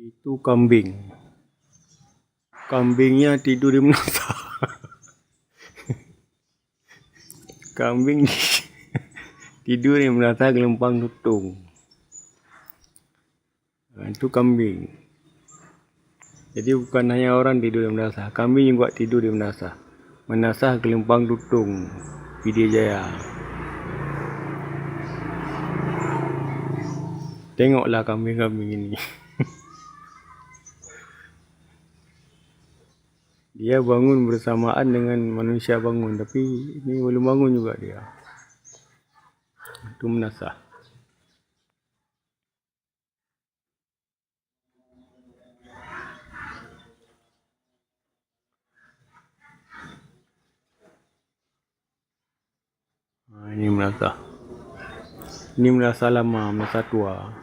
Itu kambing. Kambingnya tidur di menasa. Kambing tidur di menasa gelempang tutung. Nah, itu kambing. Jadi bukan hanya orang tidur di menasa, kambing juga tidur di menasa. Menasa gelempang tutung, Pidijaya. Tengoklah kambing-kambing ini. Dia bangun bersamaan dengan manusia bangun, tapi ini belum bangun juga dia. Itu menasa. Nah, ini menasa. Ini menasa lama, menasa tua.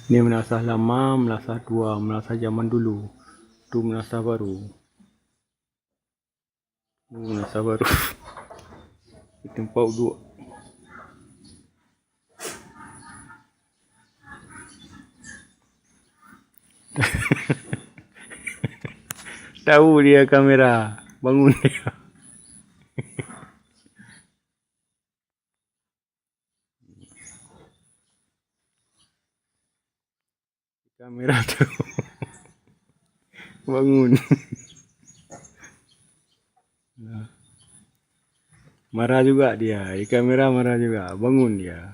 Ini menasa lama, menasa tua, menasa zaman dulu. Itu menasa baru. Menasa baru. Di tempat duduk. Tahu dia kamera, bangun dia. Kamera tuh bangun. Marah juga dia, di kamera marah juga, bangun dia.